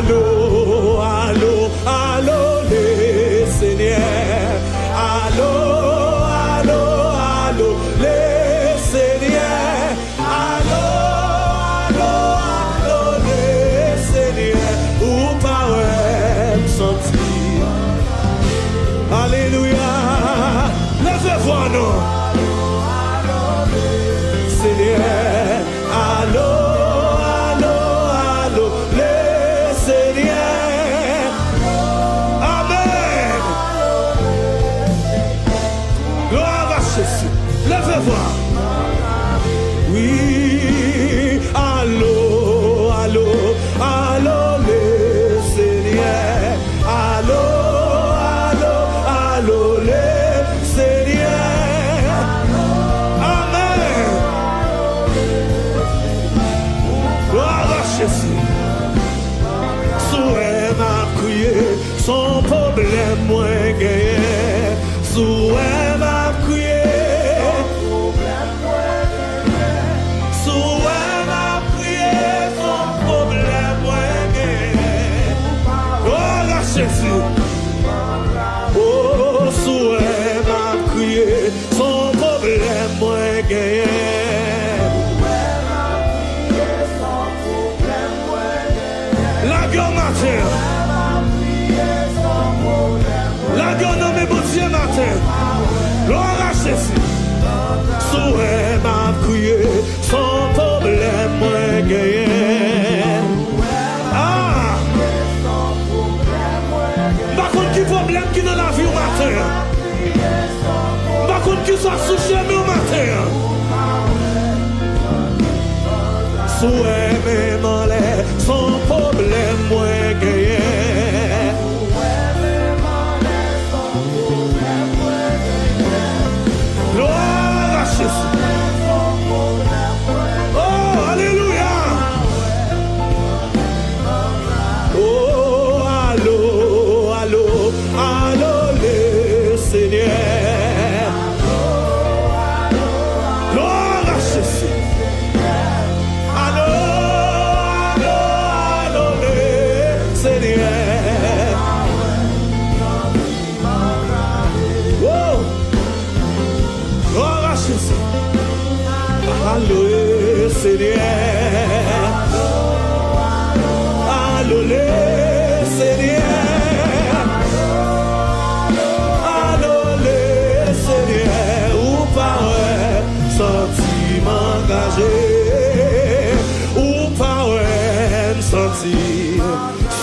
Allô, allô, allô, les Seigneurs. Allô, allô, allô, les Seigneurs. Allô, allô, allô, les Seigneurs. Ou parole sentir. Alléluia. Levez-vous, non. Seigneur. Allô, allô, allô, les Seigneurs. Amen. Gloire à Jésus. Levez-vous. Oui, allô, allô, allô, les Seigneurs. Allô, allô, allô, les Seigneurs. Amen. Gloire à Jésus. Souhait m'a crié, son problème moins gagné. Souhait m'a crié. Souhait m'a crié, son problème moins gagné. Gloire à Jésus. Oh, souhait m'a crié, son problème moins gagné. La gueule matin. La gueule dans mes boutiques matin. Gloire à Jésus. Souhait m'a crié, son problème moins gagné. Ah! Par contre, qui problème qui dans la vie au matin? Par contre, qui soit sous chemin au matin? Souhait même en l'air, son problème moins gagné. Gloire à Jésus. Oh, alléluia. Oh, allô, allô, allô, les Seigneurs. Gloire à Jésus. Allô, allô, allô, les Seigneurs. Oh, gloire à Jésus. Allô, les Seigneurs. Allô, les Seigneurs. Allô, les Seigneurs. Ou parole, sentiment engagé. Ou parole, sentir.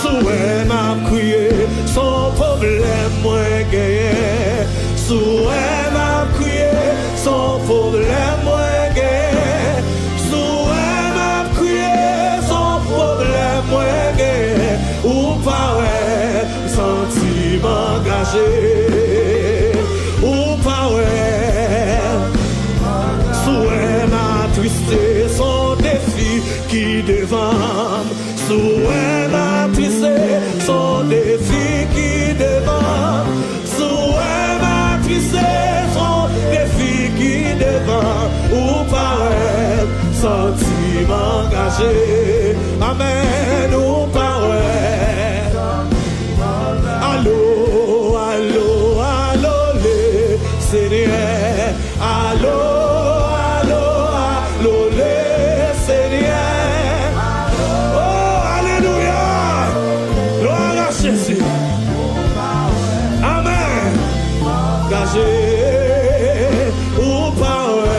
Souhait m'a crié, son problème moins gagné. Souhait m'a crié, son problème moins gagné. Souhait m'a crié, son problème moins gagné. Ou parole, sentiment engagé. Ou parole, souhait m'a twisté, son défi qui devant. Souhait m'a twisté, son défi qui devant. Souhait m'a twisté, son défi qui devant. Ou parole, sentiment engagé. Amen, ou parole. Allô, allô, allô, les Seigneurs. Allô, allô, allô, les Seigneurs. Oh, alléluia. Gloire à Jésus. Amen. Gagé ou parole.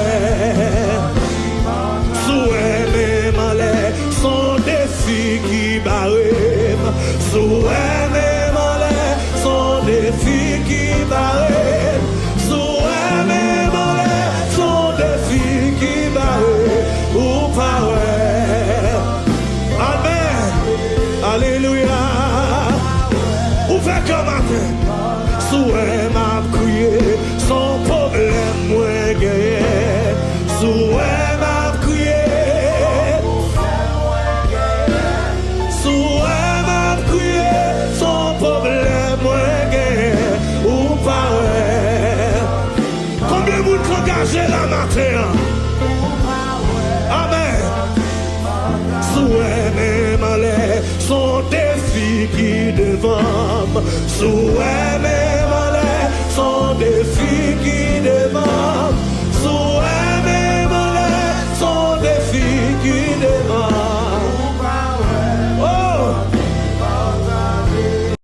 Souhait même en l'air, son défi qui barre. Souhait même en l'air, son défi qui barre. Souhait même en l'air, son défi qui barre. Ou parole. Amen. Alléluia. Ouvert comme matin. Souhait m'a crié, son problème moins gagné. Souhait m'a crié. Souhait m'a crié, son problème moins gagné. Ou parole. Combien de monde engagé la matin? Amen. Souhait même en l'air, son défi qui devant, sous